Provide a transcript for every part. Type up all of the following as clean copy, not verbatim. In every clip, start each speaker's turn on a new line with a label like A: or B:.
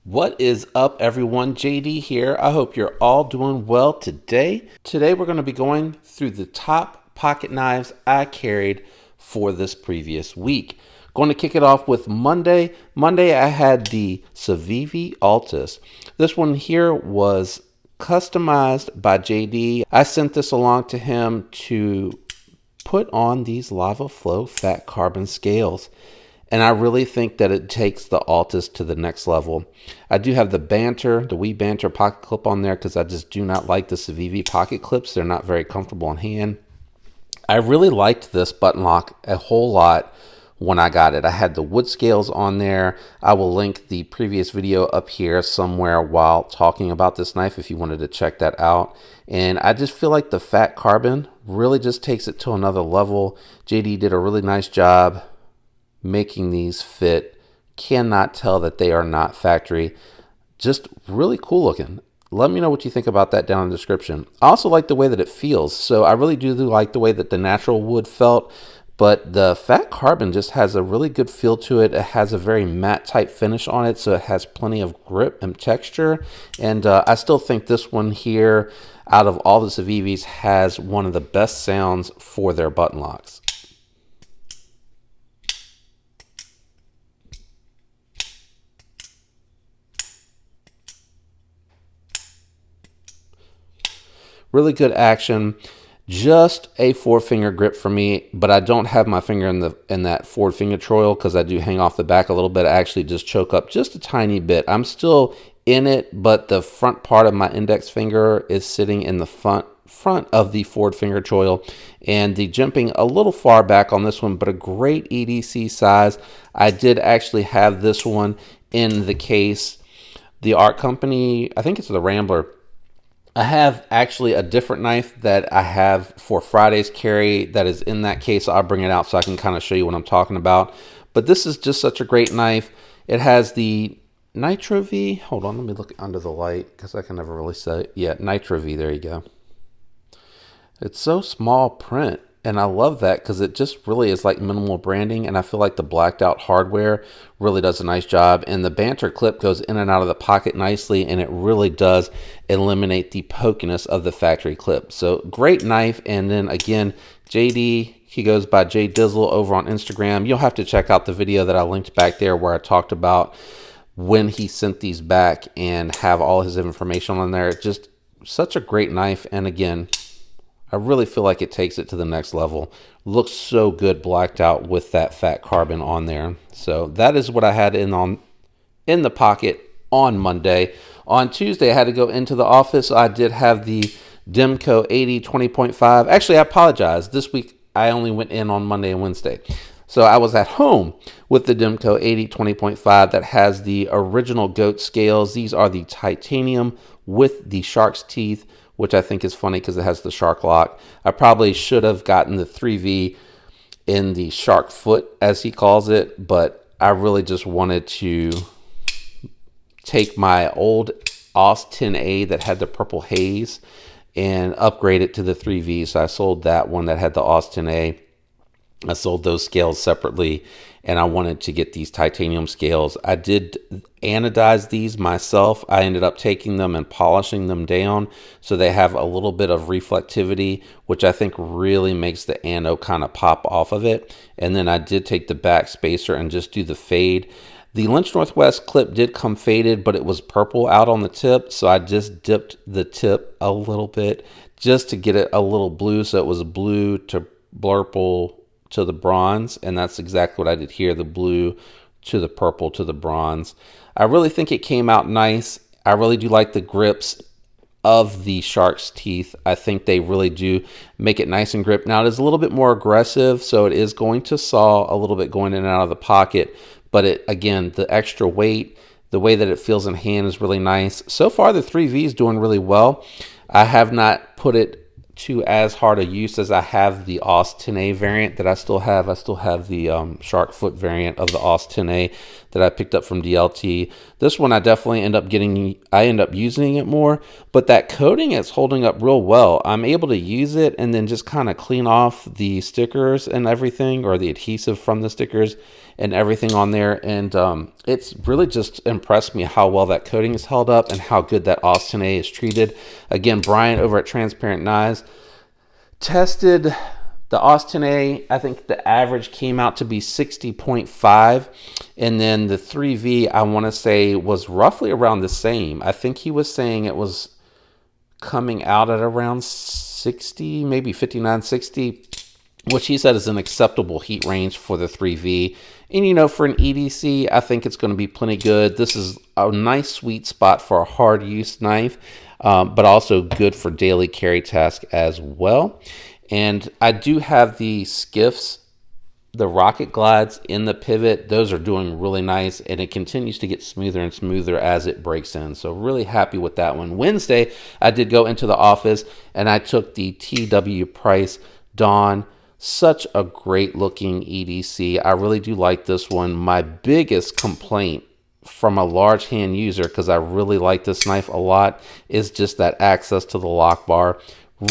A: What is up, everyone? JD here. I hope you're all doing well today. Today, we're going to be going through the top pocket knives I carried for this previous week. Going to kick it off with Monday. Monday, I had the Civivi Altus. This one here was customized by JD. I sent this along to him to put on these Lava Flow fat carbon scales. And I really think that it takes the Altus to the next level. I do have the Wee Banter pocket clip on there because I just do not like the Civivi pocket clips. They're not very comfortable in hand. I really liked this button lock a whole lot when I got it. I had the wood scales on there. I will link the previous video up here somewhere while talking about this knife if you wanted to check that out. And I just feel like the fat carbon really just takes it to another level. JD did a really nice job making these fit. Cannot tell that they are not factory. Just really cool looking. Let me know what you think about that down in the description. I also like the way that it feels. So I really do like the way that the natural wood felt, but the fat carbon just has a really good feel to it. It has a very matte type finish on it, so it has plenty of grip and texture. And I still think this one here, out of all the Civivis, has one of the best sounds for their button locks. Really good action. Just a 4-finger grip for me, but I don't have my finger in that forward finger choil because I do hang off the back a little bit. I actually just choke up just a tiny bit. I'm still in it, but the front part of my index finger is sitting in the front of the forward finger choil, and the jimping a little far back on this one, but a great EDC size. I did actually have this one in the case. The Art Company, I think it's the Rambler. I have actually a different knife that I have for Friday's carry that is in that case. I'll bring it out so I can kind of show you what I'm talking about. But this is just such a great knife. It has the Nitro V. Hold on, let me look under the light because I can never really say it. Yeah, Nitro V, there you go. It's so small print. And I love that because it just really is like minimal branding, and I feel like the blacked out hardware really does a nice job. And the Banter clip goes in and out of the pocket nicely, and it really does eliminate the pokiness of the factory clip. So great knife. And then again, JD, he goes by J Dizzle over on Instagram. You'll have to check out the video that I linked back there where I talked about when he sent these back and have all his information on there. Just such a great knife. And again, I really feel like it takes it to the next level. Looks so good blacked out with that fat carbon on there. So that is what I had in the pocket on Monday. On Tuesday, I had to go into the office. I did have the Demko 80 20.5. Actually, I apologize. This week, I only went in on Monday and Wednesday. So I was at home with the Demko 80 20.5 that has the original goat scales. These are the titanium with the shark's teeth, which I think is funny because it has the shark lock. I probably should have gotten the 3V in the shark foot, as he calls it, but I really just wanted to take my old AUS 10A that had the purple haze and upgrade it to the 3V. So I sold that one that had the AUS 10A. I sold those scales separately, and I wanted to get these titanium scales. I did anodize these myself. I ended up taking them and polishing them down so they have a little bit of reflectivity, which I think really makes the anode kind of pop off of it. And then I did take the back spacer and just do the fade. The Lynch Northwest clip did come faded, but it was purple out on the tip, so I just dipped the tip a little bit just to get it a little blue, so it was blue to blurple to the bronze, and that's exactly what I did here, the blue to the purple to the bronze. I really think it came out nice. I really do like the grips of the shark's teeth. I think they really do make it nice and grip. Now it is a little bit more aggressive, so it is going to saw a little bit going in and out of the pocket, but it, again, the extra weight, the way that it feels in hand is really nice. So far the 3V is doing really well. I have not put it to as hard a use as I have the AUS 10A variant that I still have. I still have the shark foot variant of the AUS 10A that I picked up from DLT. This one I definitely end up using it more, but that coating is holding up real well. I'm able to use it and then just kind of clean off the stickers and everything, or the adhesive from the stickers, and everything on there. And it's really just impressed me how well that coating is held up and how good that Austin A is treated. Again, Brian over at Transparent Knives tested the Austin A. I think the average came out to be 60.5. And then the 3V, I want to say, was roughly around the same. I think he was saying it was coming out at around 60, maybe 59, 60, which he said is an acceptable heat range for the 3V. And, you know, for an EDC, I think it's going to be plenty good. This is a nice sweet spot for a hard use knife, but also good for daily carry task as well. And I do have the Skiffs, the Rocket Glides in the pivot. Those are doing really nice, and it continues to get smoother and smoother as it breaks in. So really happy with that one. Wednesday, I did go into the office, and I took the TW Price Dawn. Such a great looking EDC. I really do like this one. My biggest complaint from a large hand user, because I really like this knife a lot, is just that access to the lock bar.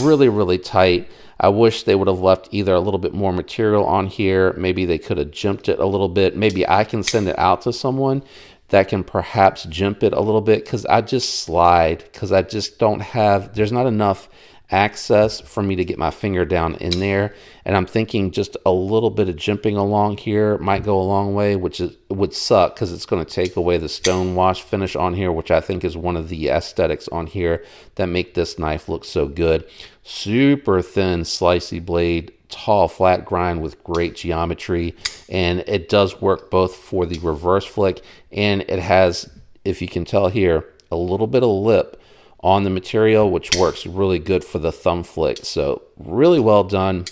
A: Really, really tight. I wish they would have left either a little bit more material on here. Maybe they could have jimped it a little bit. Maybe I can send it out to someone that can perhaps jimp it a little bit, because I just slide, because I just don't have, there's not enough access for me to get my finger down in there. And I'm thinking just a little bit of jimping along here might go a long way, which would suck, because it's going to take away the stone wash finish on here, which I think is one of the aesthetics on here that make this knife look so good. Super thin slicey blade, tall flat grind with great geometry, and it does work both for the reverse flick, and it has, if you can tell here, a little bit of lip on the material, which works really good for the thumb flick. So really well done.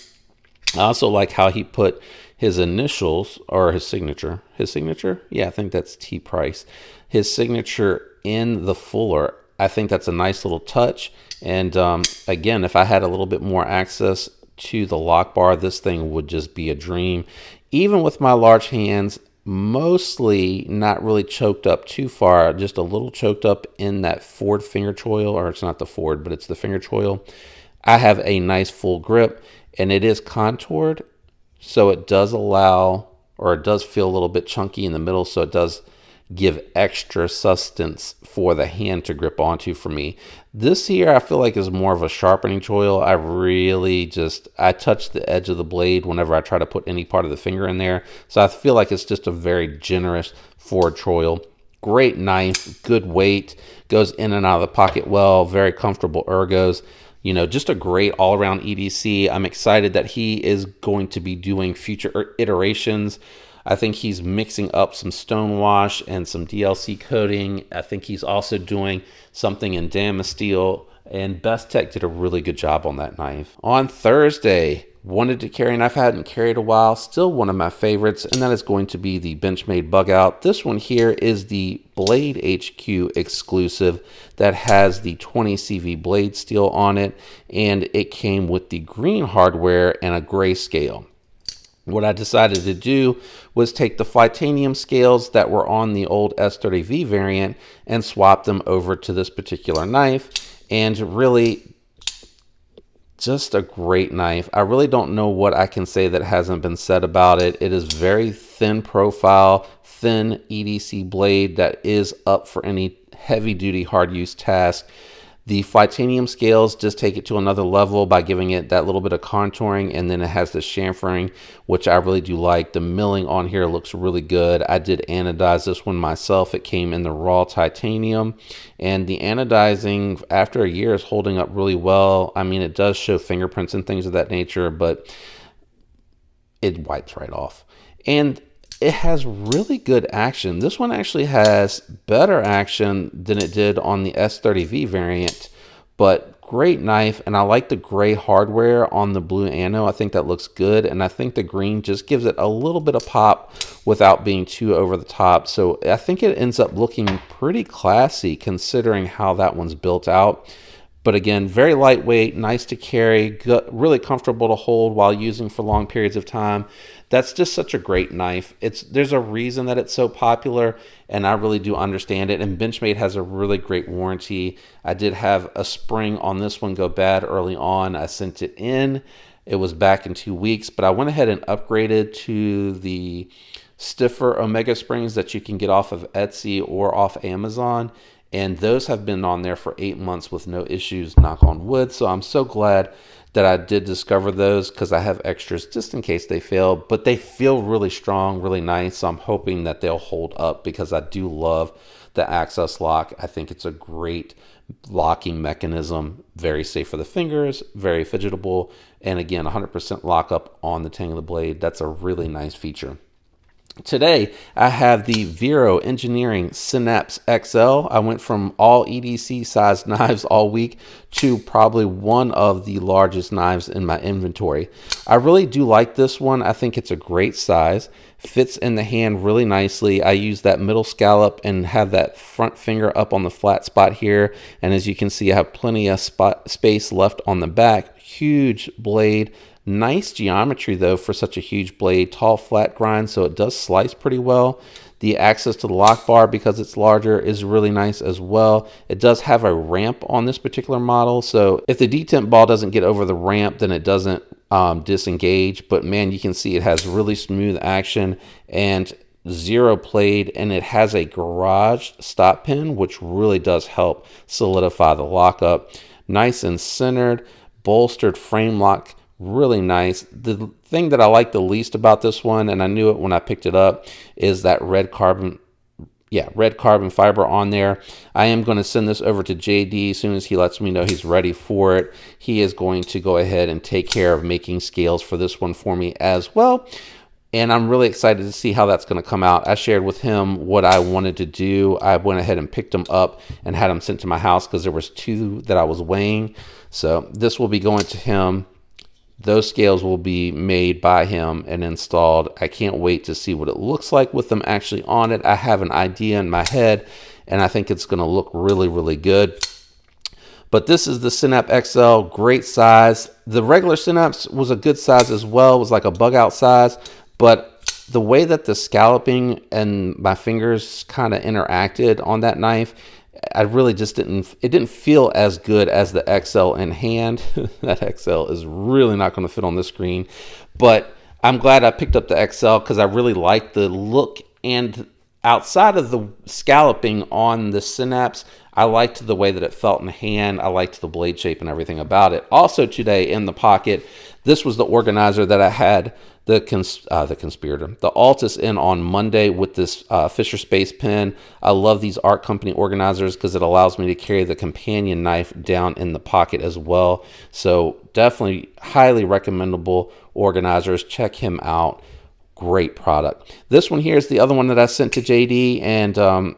A: I also like how he put his initials, or his signature, yeah, I think that's T Price, his signature in the fuller. I think that's a nice little touch. And again, if I had a little bit more access to the lock bar, this thing would just be a dream. Even with my large hands, mostly not really choked up too far, just a little choked up in that forward finger choil, or it's not the forward, but it's the finger choil. I have a nice full grip, and it is contoured, so it does allow, or it does feel a little bit chunky in the middle, so it does give extra sustenance for the hand to grip onto for me. This here I feel like is more of a sharpening choil. I touch the edge of the blade whenever I try to put any part of the finger in there. So I feel like it's just a very generous forward choil. Great knife, good weight, goes in and out of the pocket well, very comfortable ergos. You know, just a great all-around EDC. I'm excited that he is going to be doing future iterations. I think he's mixing up some stone wash and some DLC coating. I think he's also doing something in Damasteel, and Bestech did a really good job on that knife. On Thursday, wanted to carry a knife I hadn't carried a while, still one of my favorites, and that is going to be the Benchmade Bug Out. This one here is the Blade HQ exclusive that has the 20 CV blade steel on it, and it came with the green hardware and a gray scale. What I decided to do was take the Flytanium scales that were on the old S30V variant and swap them over to this particular knife, and really just a great knife. I really don't know what I can say that hasn't been said about it. It is very thin profile, thin EDC blade that is up for any heavy duty hard use task. The Flytanium scales just take it to another level by giving it that little bit of contouring, and then it has the chamfering, which I really do like. The milling on here looks really good. I did anodize this one myself. It came in the raw titanium, and the anodizing after a year is holding up really well. I mean, it does show fingerprints and things of that nature, but it wipes right off. And it has really good action. This one actually has better action than it did on the S30V variant, but great knife. And I like the gray hardware on the blue ano. I think that looks good. And I think the green just gives it a little bit of pop without being too over the top. So I think it ends up looking pretty classy considering how that one's built out. But again, very lightweight, nice to carry, good, really comfortable to hold while using for long periods of time. That's just such a great knife. There's a reason that it's so popular, and I really do understand it. And Benchmade has a really great warranty. I did have a spring on this one go bad early on. I sent it in. It was back in 2 weeks, but I went ahead and upgraded to the stiffer Omega springs that you can get off of Etsy or off Amazon. And those have been on there for 8 months with no issues, knock on wood. So I'm so glad that I did discover those, because I have extras just in case they fail. But they feel really strong, really nice. So I'm hoping that they'll hold up, because I do love the Access Lock. I think it's a great locking mechanism, very safe for the fingers, very fidgetable, and again 100% lockup on the Tangle blade. That's a really nice feature. Today, I have the Vero Engineering Synapse XL. I went from all EDC sized knives all week to probably one of the largest knives in my inventory. I really do like this one. I think it's a great size. Fits in the hand really nicely. I use that middle scallop and have that front finger up on the flat spot here. And as you can see, I have plenty of space left on the back. Huge blade. Nice geometry though for such a huge blade, tall flat grind, so it does slice pretty well. The access to the lock bar, because it's larger, is really nice as well. It does have a ramp on this particular model, so if the detent ball doesn't get over the ramp, then it doesn't disengage. But man, you can see it has really smooth action and zero played, and it has a garage stop pin, which really does help solidify the lockup. Nice and centered, bolstered frame lock. Really nice. The thing that I like the least about this one, and I knew it when I picked it up, is that red carbon fiber on there. I am going to send this over to JD as soon as he lets me know he's ready for it. He is going to go ahead and take care of making scales for this one for me as well. And I'm really excited to see how that's going to come out. I shared with him what I wanted to do. I went ahead and picked them up and had them sent to my house, because there was 2 that I was weighing. So this will be going to him. Those scales will be made by him and installed. I can't wait to see what it looks like with them actually on it. I have an idea in my head, and I think it's going to look really, really good. But this is the Synapse XL, great size. The regular Synapse was a good size as well. It was like a bug out size, but the way that the scalloping and my fingers kind of interacted on that knife, I really just didn't feel as good as the XL in hand. That XL is really not going to fit on this screen, but I'm glad I picked up the XL, because I really like the look. And outside of the scalloping on the Synapse, I liked the way that it felt in the hand. I liked the blade shape and everything about it. Also today in the pocket, this was the organizer that I had the Altus in on Monday with this Fisher Space pen. I love these Art Company organizers, because it allows me to carry the companion knife down in the pocket as well. So definitely highly recommendable organizers. Check him out. Great product. This one here is the other one that I sent to JD, and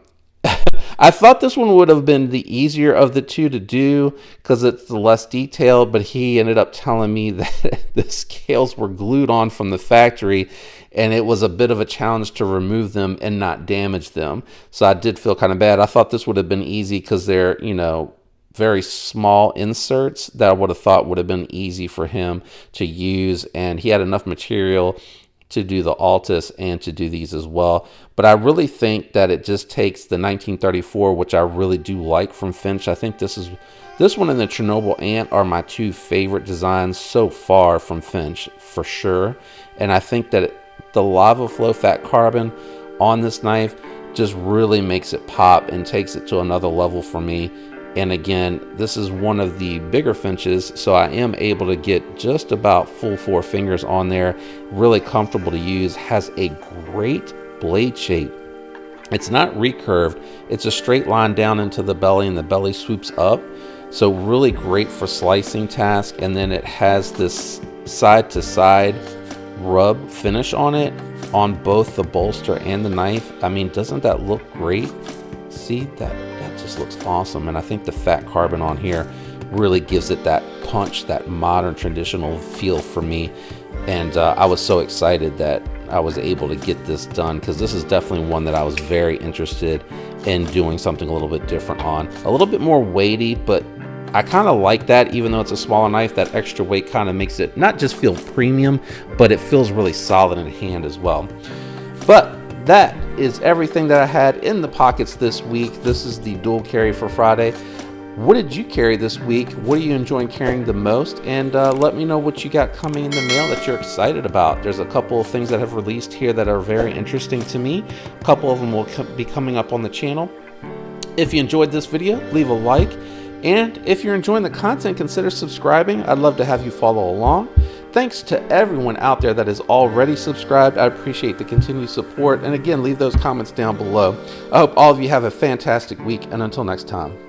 A: I thought this one would have been the easier of the 2 to do, because it's the less detailed, but he ended up telling me that the scales were glued on from the factory, and it was a bit of a challenge to remove them and not damage them. So I did feel kind of bad. I thought this would have been easy, because they're, very small inserts that I would have thought would have been easy for him to use, and he had enough material to do the Altus and to do these as well. But I really think that it just takes the 1934, which I really do like from Finch. I think this one and the Chernobyl Ant are my 2 favorite designs so far from Finch, for sure. And I think that the Lava Flow Fat Carbon on this knife just really makes it pop and takes it to another level for me. And again, this is one of the bigger Finches, so I am able to get just about full 4 fingers on there. Really comfortable to use. Has a great blade shape. It's not recurved. It's a straight line down into the belly, and the belly swoops up. So really great for slicing task. And then it has this side to side rub finish on it, on both the bolster and the knife. I mean, doesn't that look great? See, that just looks awesome. And I think the fat carbon on here really gives it that punch, that modern traditional feel for me. And I was so excited that I was able to get this done, because this is definitely one that I was very interested in doing something a little bit different on. A little bit more weighty, but I kind of like that. Even though it's a smaller knife, that extra weight kind of makes it not just feel premium, but it feels really solid in hand as well. But that is everything that I had in the pockets this week. This is the dual carry for Friday. What did you carry this week? What are you enjoying carrying the most? And let me know what you got coming in the mail that you're excited about. There's a couple of things that have released here that are very interesting to me. A couple of them will be coming up on the channel. If you enjoyed this video, leave a like. And if you're enjoying the content, consider subscribing. I'd love to have you follow along. Thanks to everyone out there that is already subscribed. I appreciate the continued support. And again, leave those comments down below. I hope all of you have a fantastic week. And until next time.